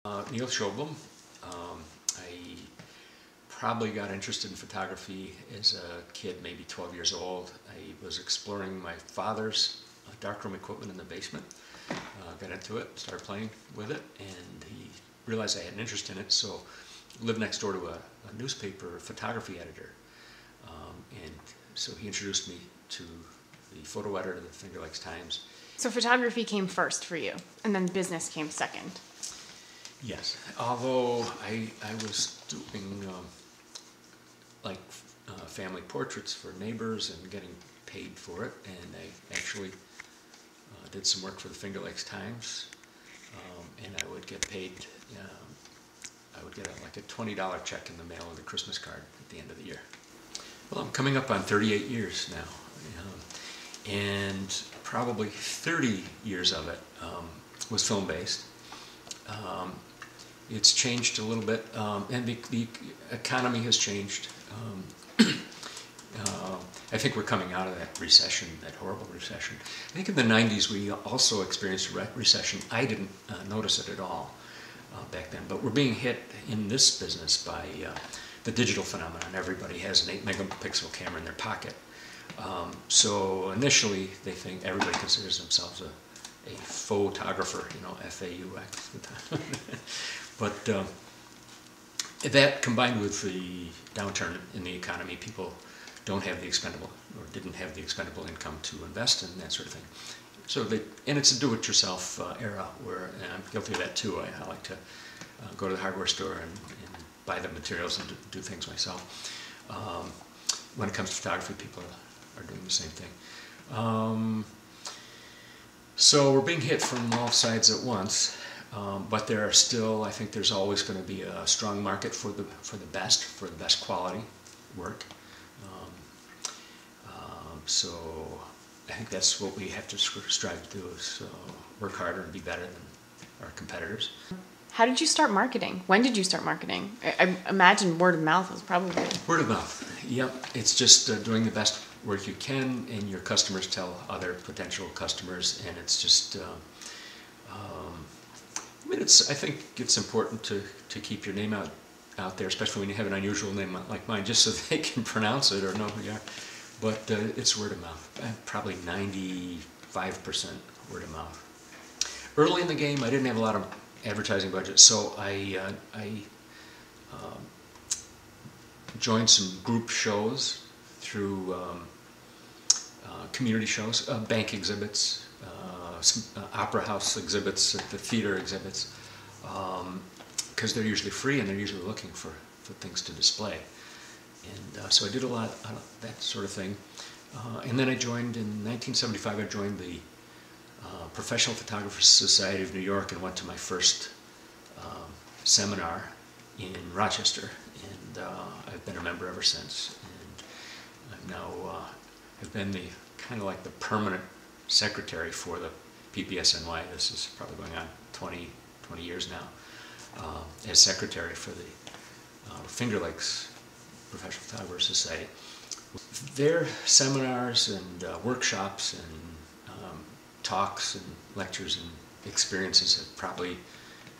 Neil Schoblum. I probably got interested in photography as a kid, maybe 12 years old. I was exploring my father's darkroom equipment in the basement. Got into it, started playing with it, and he realized I had an interest in it, so I lived next door to a newspaper photography editor. And so he introduced me to the photo editor of the Finger Lakes Times. So photography came first for you, and then business came second. Yes, although I was doing family portraits for neighbors and getting paid for it, and I actually did some work for the Finger Lakes Times, and I would get paid. I would get like a $20 check in the mail with a Christmas card at the end of the year. Well, I'm coming up on 38 years now, and probably 30 years of it was film-based. It's changed a little bit, and the economy has changed. I think we're coming out of that recession, that horrible recession. I think in the 90s we also experienced a recession. I didn't notice it at all back then, but we're being hit in this business by the digital phenomenon. Everybody has an 8-megapixel camera in their pocket. So initially they think everybody considers themselves a photographer, F-A-U-X. But that combined with the downturn in the economy, people don't have the expendable, or didn't have the expendable income to invest in that sort of thing. So and it's a do-it-yourself era where, and I'm guilty of that too. I like to go to the hardware store and buy the materials and do things myself. When it comes to photography, people are doing the same thing. So we're being hit from all sides at once, but there are still, I think there's always going to be a strong market for the best quality work. So I think that's what we have to strive to do, is work harder and be better than our competitors. How did you start marketing? When did you start marketing? I imagine word of mouth was probably... Word of mouth, yep. It's just doing the best work you can, and your customers tell other potential customers, and it's just, I think it's important to keep your name out there, especially when you have an unusual name like mine, just so they can pronounce it or know who you are. But it's word of mouth, probably 95% word of mouth. Early in the game, I didn't have a lot of advertising budget, so I joined some group shows through community shows, bank exhibits, opera house exhibits, the theater exhibits, because they're usually free and they're usually looking for things to display. And so I did a lot of that sort of thing. And then I joined, in 1975, I joined the Professional Photographers Society of New York and went to my first seminar in Rochester. And I've been a member ever since. And I'm now, I've been the kind of like the permanent secretary for the PPSNY. This is probably going on 20 years now, as secretary for the Finger Lakes Professional Photographers Society. Their seminars and workshops and talks and lectures and experiences have probably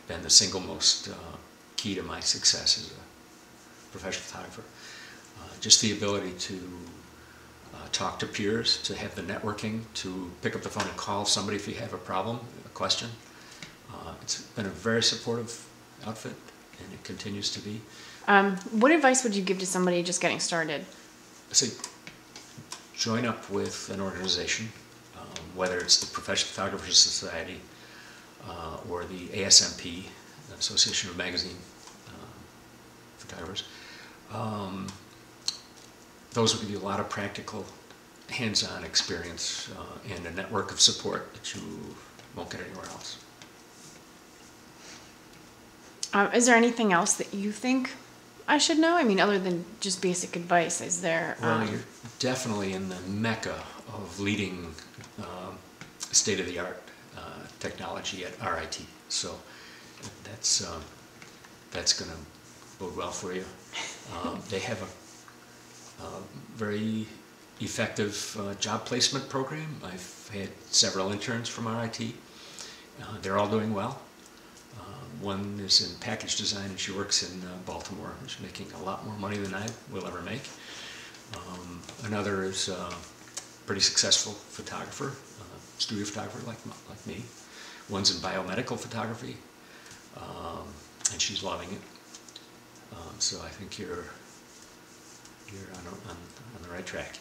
been the single most key to my success as a professional photographer. Just the ability to talk to peers, to have the networking, to pick up the phone and call somebody if you have a problem, a question. It's been a very supportive outfit, and it continues to be. What advice would you give to somebody just getting started? I say join up with an organization, whether it's the Professional Photographers Society or the ASMP, Association of Magazine Photographers. Those will give you a lot of practical, hands-on experience and a network of support that you won't get anywhere else. Is there anything else that you think I should know? I mean, other than just basic advice, is there... Well, you're definitely in the mecca of leading state-of-the-art technology at RIT. So that's going to bode well for you. They have a very effective job placement program. I've had several interns from RIT. They're all doing well. One is in package design, and she works in Baltimore. She's making a lot more money than I will ever make. Another is a pretty successful photographer, studio photographer like me. One's in biomedical photography, and she's loving it. So I think you're on the right track.